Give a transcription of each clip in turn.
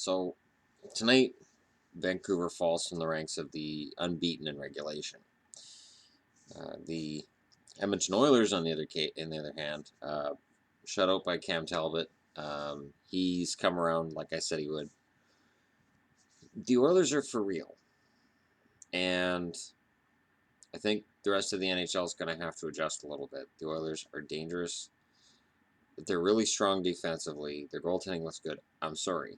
So tonight, Vancouver falls from the ranks of the unbeaten in regulation. The Edmonton Oilers, on the other hand, shut out by Cam Talbot. He's come around like I said he would. The Oilers are for real, and I think the rest of the NHL is going to have to adjust a little bit. The Oilers are dangerous. They're really strong defensively. Their goaltending looks good. I'm sorry.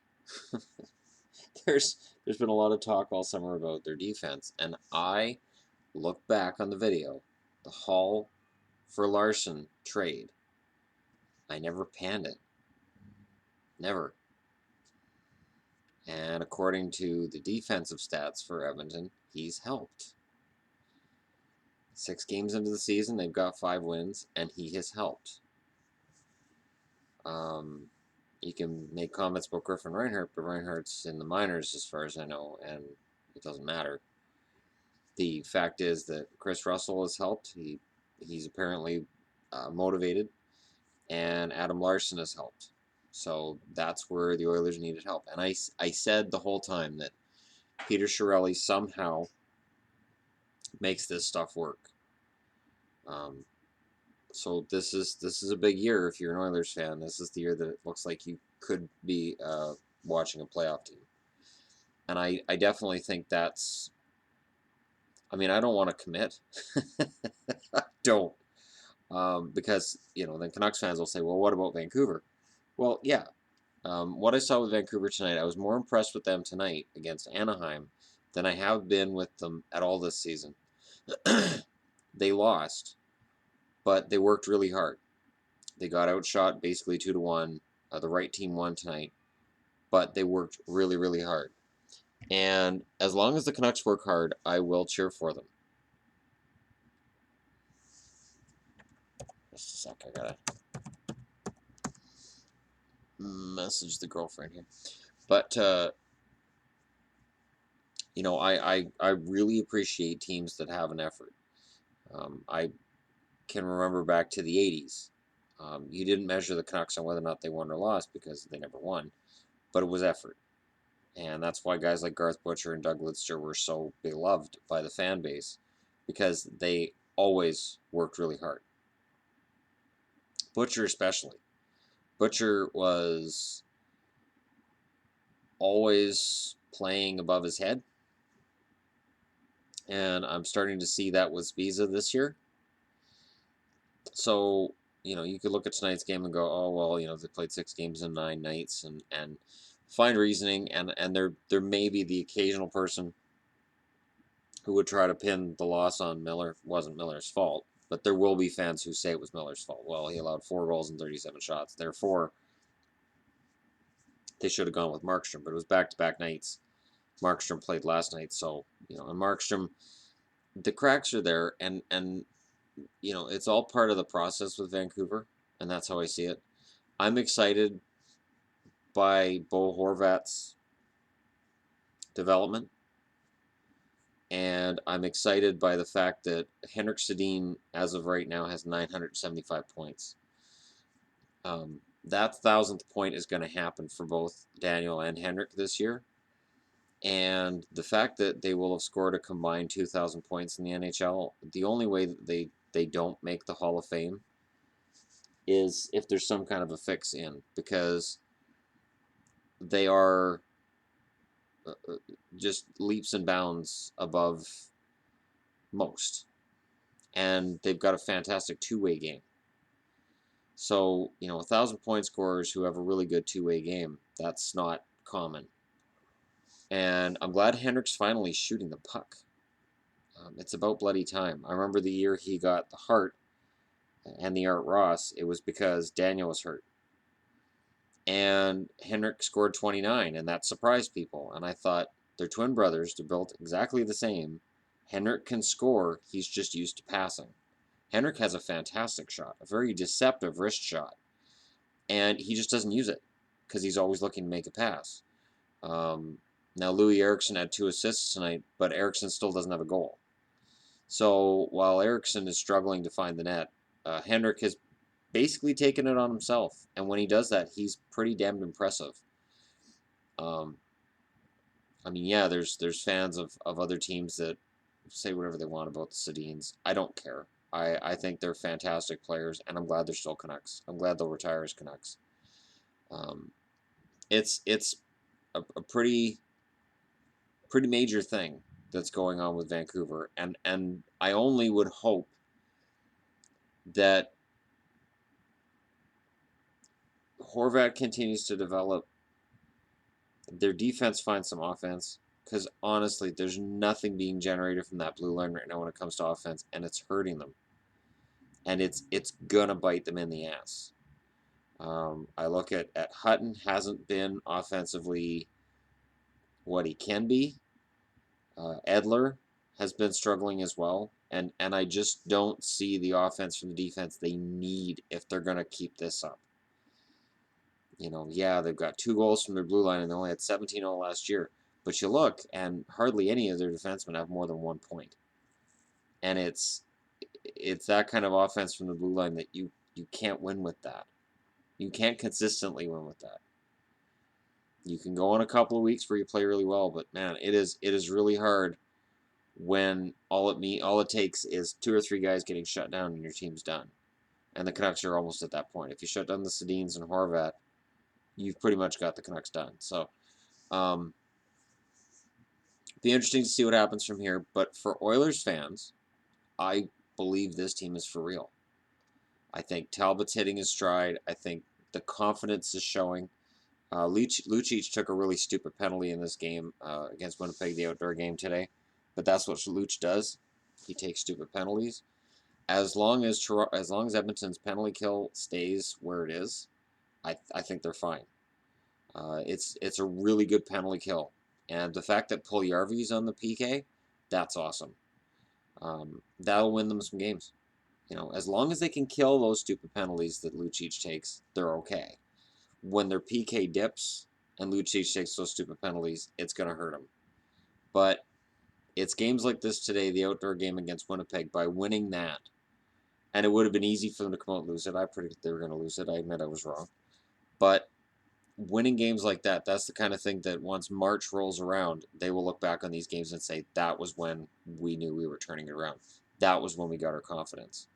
there's been a lot of talk all summer about their defense, and I look back on the video, the Hall for Larson trade. I never panned it. Never. And according to the defensive stats for Edmonton, he's helped. 6 games into the season, they've got 5 wins, and he has helped. You can make comments about Griffin Reinhart, but Reinhart's in the minors as far as I know, and it doesn't matter. The fact is that Chris Russell has helped. He's apparently motivated, and Adam Larson has helped. So that's where the Oilers needed help. And I said the whole time that Peter Chiarelli somehow makes this stuff work. So this is a big year if you're an Oilers fan. This is the year that it looks like you could be watching a playoff team. And I definitely think that's... I mean, I don't want to commit. I don't. Because, then Canucks fans will say, well, what about Vancouver? Well, yeah. What I saw with Vancouver tonight, I was more impressed with them tonight against Anaheim than I have been with them at all this season. They lost, but they worked really hard. They got outshot basically 2-1. The right team won tonight, but they worked really, really hard. And as long as the Canucks work hard, I will cheer for them. Just a sec, I gotta message the girlfriend here. But, I really appreciate teams that have an effort. I can remember back to the 80s. You didn't measure the Canucks on whether or not they won or lost because they never won, but it was effort. And that's why guys like Garth Butcher and Doug Lidster were so beloved by the fan base, because they always worked really hard. Butcher especially. Butcher was always playing above his head. And I'm starting to see that with Spiza this year. So, you could look at tonight's game and go, oh, well, they played 6 games in 9 nights and find reasoning, and there may be the occasional person who would try to pin the loss on Miller. It wasn't Miller's fault, but there will be fans who say it was Miller's fault. Well, he allowed 4 goals and 37 shots. Therefore, they should have gone with Markstrom, but it was back-to-back nights. Markstrom played last night, so, and Markstrom, the cracks are there, and it's all part of the process with Vancouver, and that's how I see it. I'm excited by Bo Horvat's development, and I'm excited by the fact that Henrik Sedin, as of right now, has 975 points. That 1,000th point is going to happen for both Daniel and Henrik this year, and the fact that they will have scored a combined 2,000 points in the NHL, the only way that they don't make the Hall of Fame is if there's some kind of a fix in, because they are just leaps and bounds above most. And they've got a fantastic two-way game. So, 1,000 point scorers who have a really good two-way game, that's not common. And I'm glad Henrik's finally shooting the puck. It's about bloody time. I remember the year he got the Hart and the Art Ross, it was because Daniel was hurt. And Henrik scored 29, and that surprised people. And I thought, they're twin brothers, they're built exactly the same. Henrik can score, he's just used to passing. Henrik has a fantastic shot, a very deceptive wrist shot. And he just doesn't use it, because he's always looking to make a pass. Now, Louis Eriksson had 2 assists tonight, but Eriksson still doesn't have a goal. So, while Eriksson is struggling to find the net, Henrik has basically taken it on himself. And when he does that, he's pretty damned impressive. Um, I mean, yeah, there's fans of other teams that say whatever they want about the Sedins. I don't care. I think they're fantastic players, and I'm glad they're still Canucks. I'm glad they'll retire as Canucks. Um, it's a pretty major thing that's going on with Vancouver, and I only would hope that Horvat continues to develop, their defense finds some offense, because honestly, there's nothing being generated from that blue line right now when it comes to offense, and it's hurting them, and it's gonna bite them in the ass. I look at Hutton, hasn't been offensively what he can be. Edler has been struggling as well, and I just don't see the offense from the defense they need if they're gonna keep this up. Yeah, they've got 2 goals from their blue line, and they only had 17-0 last year. But you look, and hardly any of their defensemen have more than 1 point. And it's that kind of offense from the blue line that you can't win with that. You can't consistently win with that. You can go on a couple of weeks where you play really well, but man, it is really hard when all it takes is 2 or 3 guys getting shut down and your team's done. And the Canucks are almost at that point. If you shut down the Sedins and Horvat, you've pretty much got the Canucks done. So, be interesting to see what happens from here. But for Oilers fans, I believe this team is for real. I think Talbot's hitting his stride. I think the confidence is showing. Lucic took a really stupid penalty in this game against Winnipeg, the outdoor game today. But that's what Luch does. He takes stupid penalties. As long as Edmonton's penalty kill stays where it is, I think they're fine. It's a really good penalty kill, and the fact that Puljujärvi's on the PK, that's awesome. That'll win them some games. As long as they can kill those stupid penalties that Lucic takes, they're okay. When their PK dips and Lucic takes those stupid penalties, it's going to hurt them. But it's games like this today, the outdoor game against Winnipeg, by winning that, and it would have been easy for them to come out and lose it. I predicted they were going to lose it. I admit I was wrong. But winning games like that, that's the kind of thing that once March rolls around, they will look back on these games and say, that was when we knew we were turning it around. That was when we got our confidence.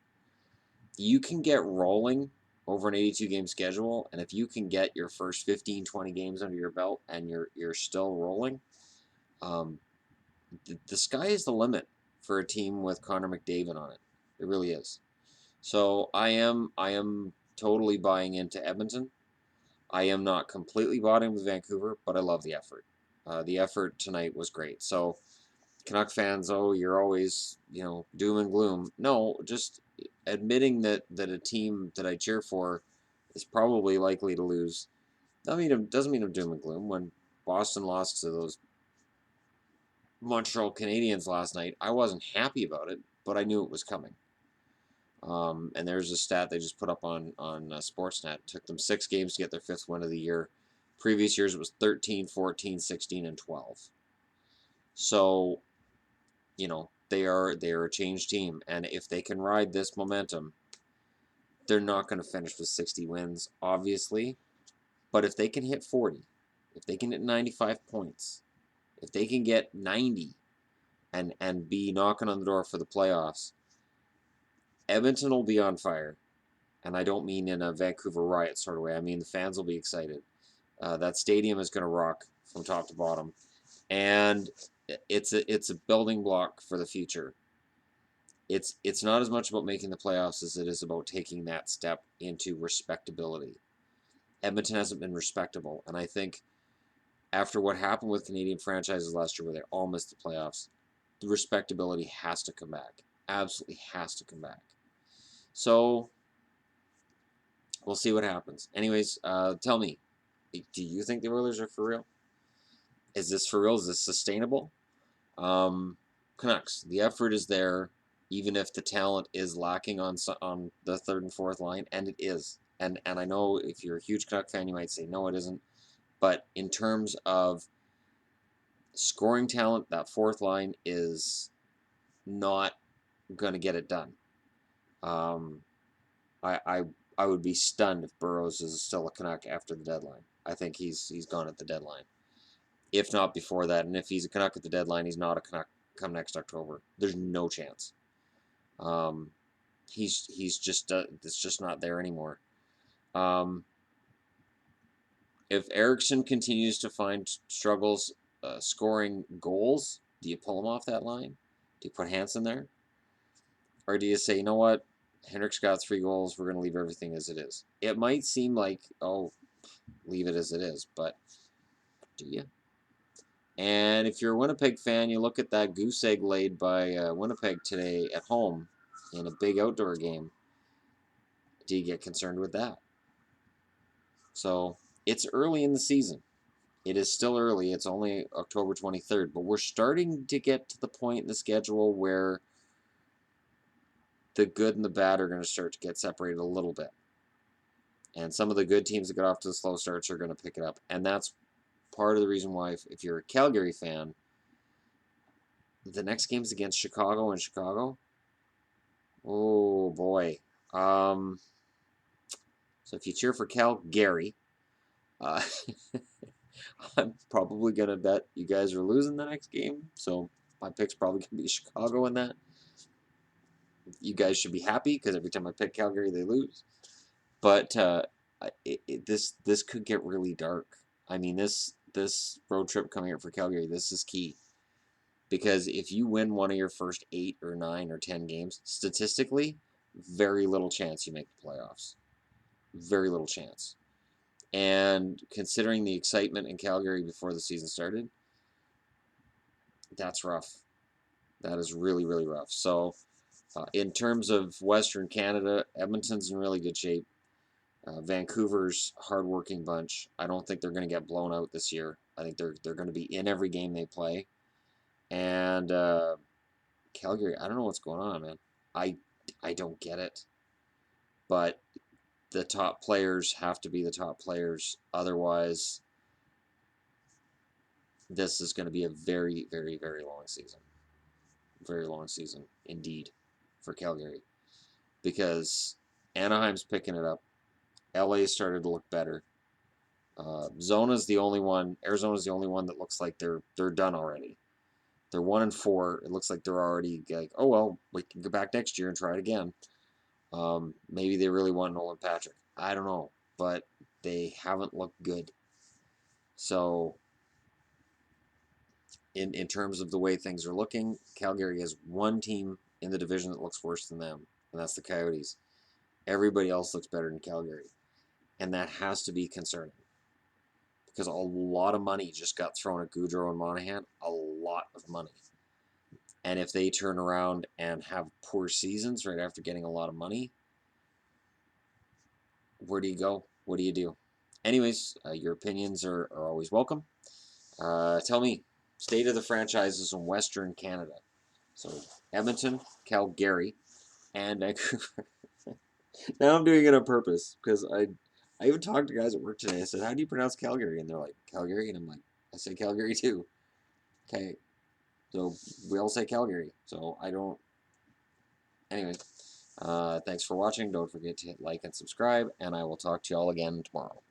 You can get rolling over an 82-game schedule, and if you can get your first 15, 20 games under your belt and you're still rolling, the sky is the limit for a team with Connor McDavid on it. It really is. So I am totally buying into Edmonton. I am not completely bought in with Vancouver, but I love the effort. The effort tonight was great. So Canuck fans, oh, you're always, doom and gloom. No, just admitting that a team that I cheer for is probably likely to lose. Doesn't mean I'm doom and gloom. When Boston lost to those Montreal Canadiens last night, I wasn't happy about it, but I knew it was coming. And there's a stat they just put up on Sportsnet. It took them 6 games to get their 5th win of the year. Previous years it was 13, 14, 16, and 12. So, they are a changed team, and if they can ride this momentum, they're not going to finish with 60 wins, obviously. But if they can hit 40, if they can hit 95 points, if they can get 90 and be knocking on the door for the playoffs, Edmonton will be on fire. And I don't mean in a Vancouver riot sort of way. I mean the fans will be excited. That stadium is going to rock from top to bottom. And it's a building block for the future. It's not as much about making the playoffs as it is about taking that step into respectability. Edmonton hasn't been respectable, and I think after what happened with Canadian franchises last year where they all missed the playoffs, the respectability has to come back. Absolutely has to come back. So we'll see what happens. Anyways, tell me, do you think the Oilers are for real? Is this for real? Is this sustainable? Canucks, the effort is there, even if the talent is lacking on the 3rd and 4th line, and it is. And I know if you're a huge Canuck fan, you might say, no, it isn't. But in terms of scoring talent, that 4th line is not going to get it done. I would be stunned if Burroughs is still a Canuck after the deadline. I think he's gone at the deadline. if not before that. And if he's a Canuck at the deadline, he's not a Canuck come next October. There's no chance. He's just it's just not there anymore. If Eriksson continues to find struggles scoring goals, do you pull him off that line? Do you put Hansen there? Or do you say, you know what? Henrik's got 3 goals. We're going to leave everything as it is. It might seem like, oh, leave it as it is, but do you? And if you're a Winnipeg fan, you look at that goose egg laid by Winnipeg today at home in a big outdoor game. Do you get concerned with that? So it's early in the season. It is still early. It's only October 23rd, but we're starting to get to the point in the schedule where the good and the bad are going to start to get separated a little bit. And some of the good teams that get off to the slow starts are going to pick it up. And that's part of the reason why, if you're a Calgary fan, the next game's against Chicago in Chicago. Oh, boy. So if you cheer for Calgary, I'm probably going to bet you guys are losing the next game. So my pick's probably going to be Chicago in that. You guys should be happy because every time I pick Calgary, they lose. But this could get really dark. I mean, this road trip coming up for Calgary, this is key. Because if you win one of your first 8 or 9 or 10 games, statistically, very little chance you make the playoffs. Very little chance. And considering the excitement in Calgary before the season started, that's rough. That is really, really rough. So in terms of Western Canada, Edmonton's in really good shape. Vancouver's hardworking bunch. I don't think they're going to get blown out this year. I think they're going to be in every game they play. And Calgary, I don't know what's going on, man. I don't get it. But the top players have to be the top players. Otherwise, this is going to be a very, very, very long season. Very long season indeed for Calgary. Because Anaheim's picking it up. LA started to look better. Arizona's the only one that looks like they're done already. They're 1-4. It looks like they're already like, oh well, we can go back next year and try it again. Maybe they really want Nolan Patrick. I don't know, but they haven't looked good. So, in terms of the way things are looking, Calgary has one team in the division that looks worse than them, and that's the Coyotes. Everybody else looks better than Calgary, and that has to be concerning because a lot of money just got thrown at Gaudreau and Monahan. A lot of money. And if they turn around and have poor seasons right after getting a lot of money, where do you go? What do you do? Anyways, your opinions are always welcome. Tell me, state of the franchises in Western Canada. So Edmonton, Calgary, and Vancouver. Now I'm doing it on purpose because I even talked to guys at work today. I said, how do you pronounce Calgary? And they're like, Calgary? And I'm like, I say Calgary too. Okay. So we all say Calgary. So I don't. Anyway, thanks for watching. Don't forget to hit like and subscribe, and I will talk to you all again tomorrow.